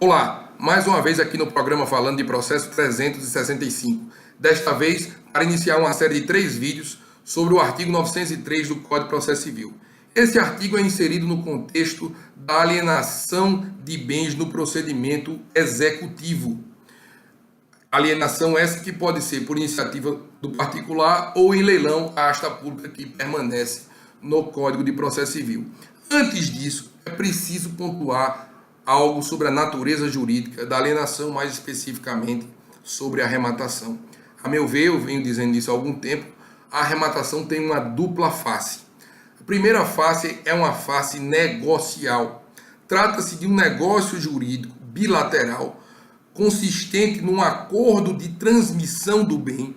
Olá, mais uma vez aqui no programa falando de processo 365. Desta vez, para iniciar uma série de 3 vídeos sobre o artigo 903 do Código de Processo Civil. Esse artigo é inserido no contexto da alienação de bens no procedimento executivo. Alienação essa que pode ser por iniciativa do particular ou em leilão à asta pública que permanece no Código de Processo Civil. Antes disso, é preciso pontuar algo sobre a natureza jurídica da alienação, mais especificamente sobre a arrematação. A meu ver, eu venho dizendo isso há algum tempo, a arrematação tem uma dupla face. A primeira face é uma face negocial. Trata-se de um negócio jurídico bilateral consistente num acordo de transmissão do bem,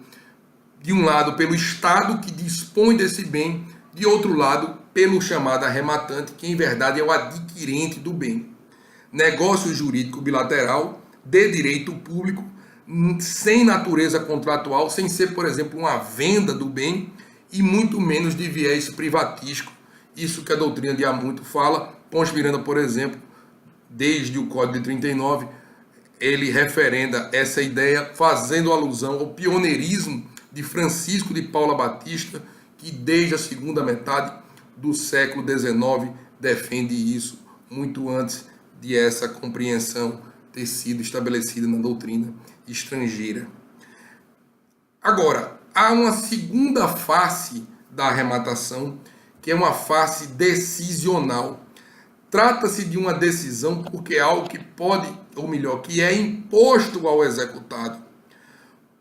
de um lado pelo Estado que dispõe desse bem, de outro lado pelo chamado arrematante, que em verdade é o adquirente do bem. Negócio jurídico bilateral de direito público, sem natureza contratual, sem ser, por exemplo, uma venda do bem e muito menos de viés privatístico. Isso que a doutrina de há muito fala. Ponte Miranda, por exemplo, desde o Código de 39, ele referenda essa ideia, fazendo alusão ao pioneirismo de Francisco de Paula Batista, que desde a segunda metade do século XIX defende isso, muito antes de essa compreensão ter sido estabelecida na doutrina estrangeira. Agora, há uma segunda face da arrematação, que é uma face decisional. Trata-se de uma decisão porque é algo que pode, ou melhor, que é imposto ao executado.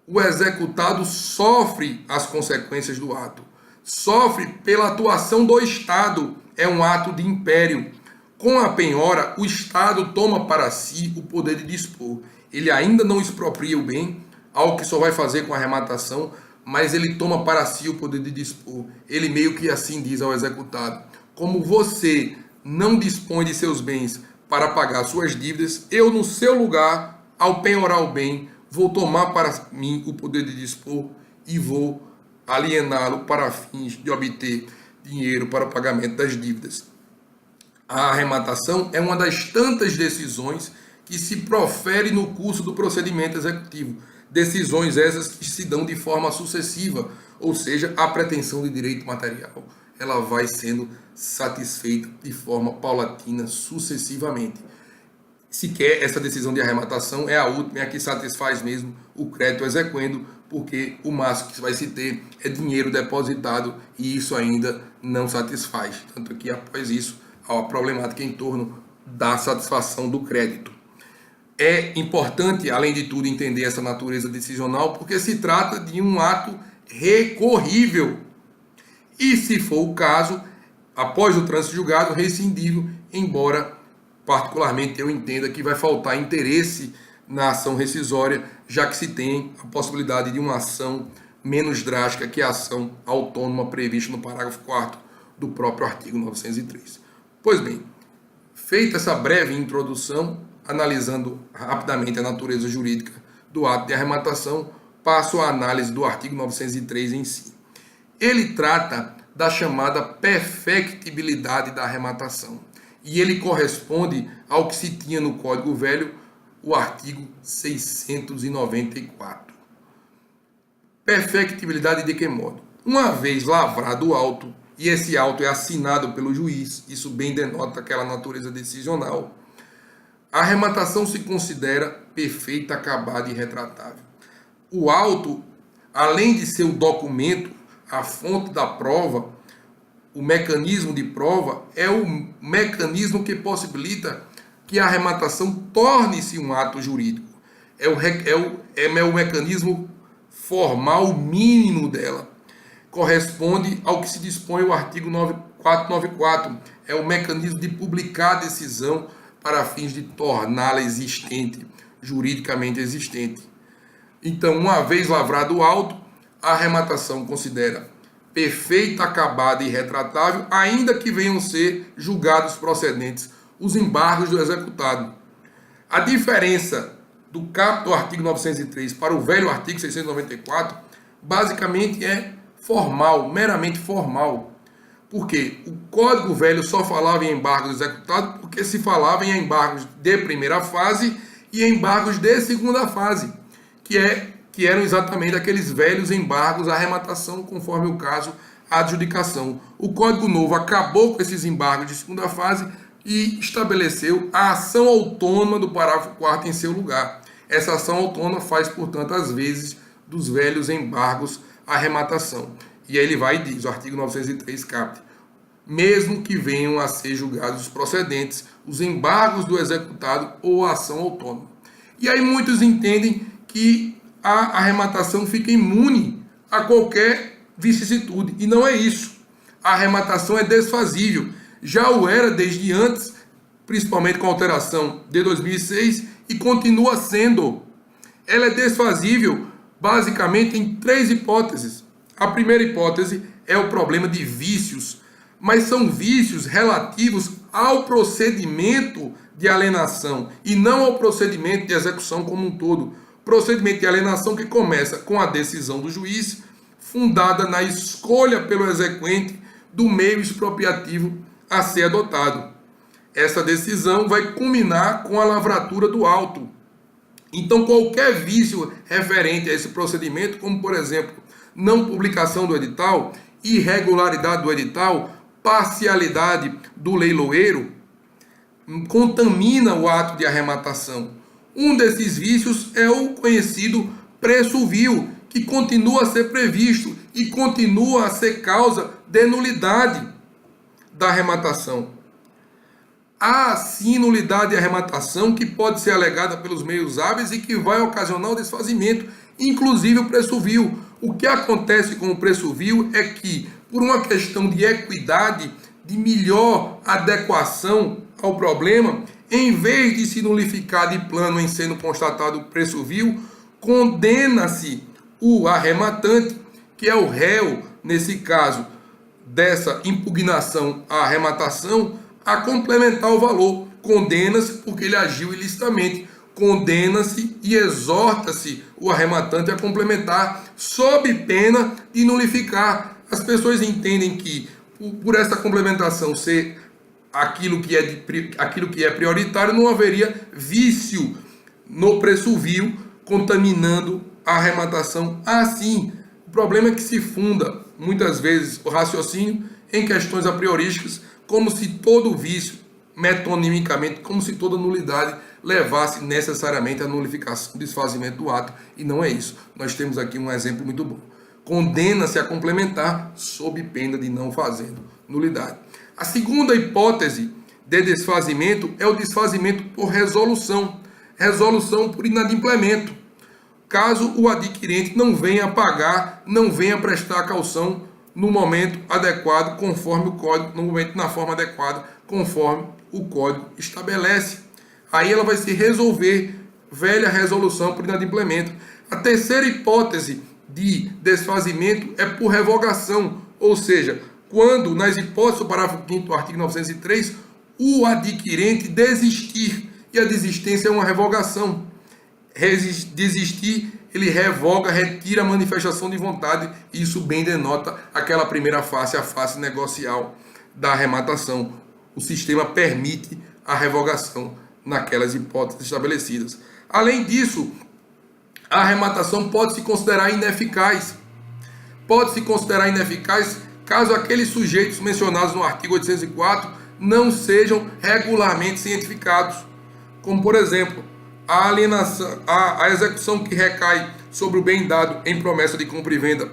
O executado sofre as consequências do ato. Sofre pela atuação do Estado. É um ato de império. Com a penhora, o Estado toma para si o poder de dispor. Ele ainda não expropria o bem, algo que só vai fazer com a arrematação, mas ele toma para si o poder de dispor. Ele meio que assim diz ao executado: como você não dispõe de seus bens para pagar suas dívidas, eu no seu lugar, ao penhorar o bem, vou tomar para mim o poder de dispor e vou aliená-lo para fins de obter dinheiro para o pagamento das dívidas. A arrematação é uma das tantas decisões que se profere no curso do procedimento executivo. Decisões essas que se dão de forma sucessiva, ou seja, a pretensão de direito material, ela vai sendo satisfeita de forma paulatina, sucessivamente. Sequer essa decisão de arrematação é a última, é a que satisfaz mesmo o crédito exequendo, porque o máximo que vai se ter é dinheiro depositado e isso ainda não satisfaz. Tanto que após isso, há a problemática em torno da satisfação do crédito. É importante, além de tudo, entender essa natureza decisional, porque se trata de um ato recorrível. E, se for o caso, após o trânsito julgado, rescindível, embora, particularmente, eu entenda que vai faltar interesse na ação rescisória, já que se tem a possibilidade de uma ação menos drástica que a ação autônoma prevista no parágrafo 4º do próprio artigo 903. Pois bem, feita essa breve introdução, analisando rapidamente a natureza jurídica do ato de arrematação, passo à análise do artigo 903 em si. Ele trata da chamada perfectibilidade da arrematação e ele corresponde ao que se tinha no Código Velho, o artigo 694. Perfectibilidade de que modo? Uma vez lavrado o auto, e esse auto é assinado pelo juiz, isso bem denota aquela natureza decisional, a arrematação se considera perfeita, acabada e retratável. O auto, além de ser o documento, a fonte da prova, o mecanismo de prova, é o mecanismo que possibilita que a arrematação torne-se um ato jurídico. É o mecanismo formal mínimo dela. Corresponde ao que se dispõe o artigo 494. É o mecanismo de publicar a decisão para fins de torná-la existente, juridicamente existente. Então, uma vez lavrado o auto, a arrematação considera perfeita, acabada e retratável, ainda que venham ser julgados procedentes os embargos do executado. A diferença do caput do artigo 903 para o velho artigo 694, basicamente é formal, meramente formal. Porque o Código Velho só falava em embargos executados porque se falava em embargos de primeira fase e embargos de segunda fase, que eram exatamente aqueles velhos embargos à arrematação, conforme o caso, a adjudicação. O Código Novo acabou com esses embargos de segunda fase e estabeleceu a ação autônoma do parágrafo 4º em seu lugar. Essa ação autônoma faz, portanto, as vezes dos velhos embargos à arrematação. E aí ele vai e diz, o artigo 903 caput, mesmo que venham a ser julgados os procedentes, os embargos do executado ou a ação autônoma. E aí muitos entendem que a arrematação fica imune a qualquer vicissitude, e não é isso. A arrematação é desfazível, já o era desde antes, principalmente com a alteração de 2006, e continua sendo. Ela é desfazível basicamente em 3 hipóteses. A primeira hipótese é o problema de vícios, mas são vícios relativos ao procedimento de alienação e não ao procedimento de execução como um todo. Procedimento de alienação que começa com a decisão do juiz, fundada na escolha pelo exequente do meio expropriativo a ser adotado. Essa decisão vai culminar com a lavratura do auto. Então, qualquer vício referente a esse procedimento, como, por exemplo, não publicação do edital, irregularidade do edital, parcialidade do leiloeiro, contamina o ato de arrematação. Um desses vícios é o conhecido preço vil, que continua a ser previsto e continua a ser causa de nulidade da arrematação. Há sim nulidade de arrematação que pode ser alegada pelos meios hábeis e que vai ocasionar o desfazimento, inclusive o preço vil. O que acontece com o preço vil é que, por uma questão de equidade, de melhor adequação ao problema, em vez de se nulificar de plano em sendo constatado o preço vil, condena-se o arrematante, que é o réu, nesse caso, dessa impugnação à arrematação, a complementar o valor. Condena-se porque ele agiu ilicitamente. Condena-se e exorta-se o arrematante a complementar, sob pena de nulificar. As pessoas entendem que, por essa complementação ser aquilo que é prioritário, não haveria vício no preço vil, contaminando a arrematação. Assim, o problema é que se funda, muitas vezes, o raciocínio em questões a priorísticas, como se todo vício, metonimicamente, como se toda nulidade levasse necessariamente à nulificação, desfazimento do ato, e não é isso. Nós temos aqui um exemplo muito bom. Condena-se a complementar sob pena de não fazendo nulidade. A segunda hipótese de desfazimento é o desfazimento por resolução. Resolução por inadimplemento. Caso o adquirente não venha pagar, não venha prestar caução no momento adequado, conforme o código, no momento na forma adequada, conforme o código estabelece. Aí ela vai se resolver, velha resolução por inadimplemento. A terceira hipótese de desfazimento é por revogação, ou seja, quando, nas hipóteses do parágrafo 5º do artigo 903, o adquirente desistir, e a desistência é uma revogação. Desistir, ele revoga, retira a manifestação de vontade, e isso bem denota aquela primeira face, a face negocial da arrematação. O sistema permite a revogação naquelas hipóteses estabelecidas. Além disso, a arrematação pode se considerar ineficaz. Pode se considerar ineficaz caso aqueles sujeitos mencionados no artigo 804 não sejam regularmente cientificados. Como, por exemplo, a alienação, a execução que recai sobre o bem dado em promessa de compra e venda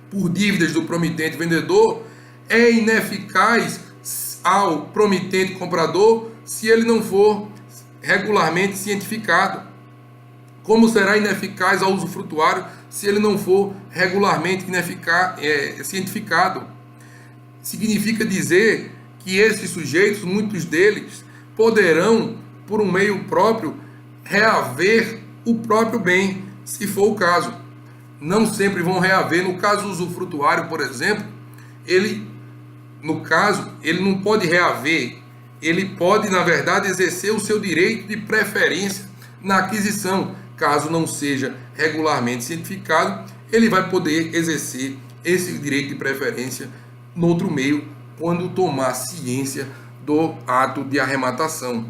por dívidas do promitente vendedor é ineficaz ao promitente comprador se ele não for regularmente cientificado. Como será ineficaz ao usufrutuário se ele não for regularmente cientificado? Significa dizer que esses sujeitos, muitos deles, poderão, por um meio próprio, reaver o próprio bem, se for o caso. Não sempre vão reaver. No caso usufrutuário, por exemplo, ele não pode reaver, ele pode, na verdade, exercer o seu direito de preferência na aquisição. Caso não seja regularmente cientificado, ele vai poder exercer esse direito de preferência no outro meio, quando tomar ciência do ato de arrematação.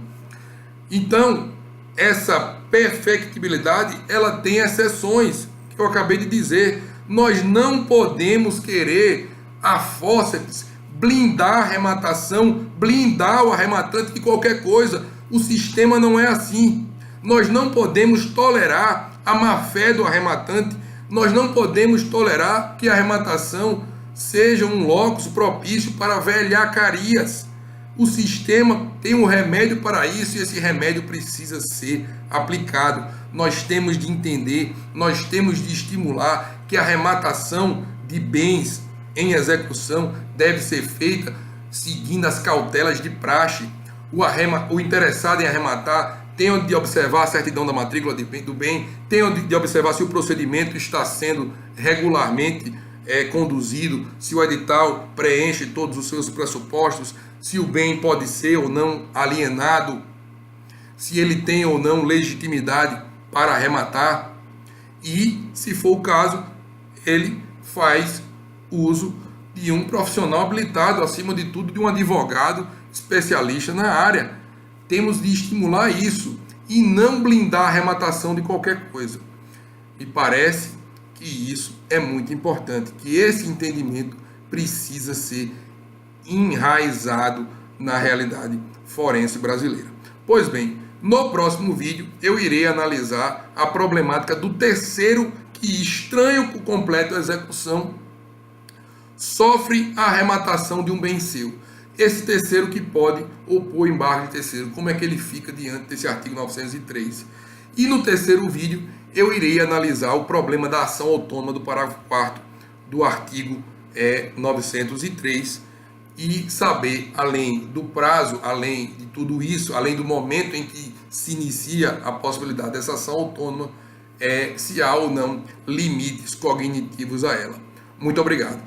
Então, essa perfectibilidade, ela tem exceções, que eu acabei de dizer. Nós não podemos querer a fórceps blindar a arrematação, blindar o arrematante de qualquer coisa. O sistema não é assim. Nós não podemos tolerar a má-fé do arrematante, nós não podemos tolerar que a arrematação seja um locus propício para velhacarias. O sistema tem um remédio para isso e esse remédio precisa ser aplicado. Nós temos de entender, nós temos de estimular que a arrematação de bens em execução deve ser feita seguindo as cautelas de praxe. O interessado em arrematar tem de observar a certidão da matrícula do bem, tem de observar se o procedimento está sendo regularmente conduzido, se o edital preenche todos os seus pressupostos, se o bem pode ser ou não alienado, se ele tem ou não legitimidade para arrematar e, se for o caso, ele faz uso de um profissional habilitado, acima de tudo, de um advogado especialista na área. Temos de estimular isso e não blindar a arrematação de qualquer coisa. Me parece que isso é muito importante, que esse entendimento precisa ser enraizado na realidade forense brasileira. Pois bem, no próximo vídeo eu irei analisar a problemática do terceiro que, estranho por completo a execução, sofre a arrematação de um bem seu. Esse terceiro que pode opor embargo de terceiro, como é que ele fica diante desse artigo 903. E no terceiro vídeo eu irei analisar o problema da ação autônoma do parágrafo 4º do artigo 903 e saber, além do prazo, além de tudo isso, além do momento em que se inicia a possibilidade dessa ação autônoma, se há ou não limites cognitivos a ela. Muito obrigado.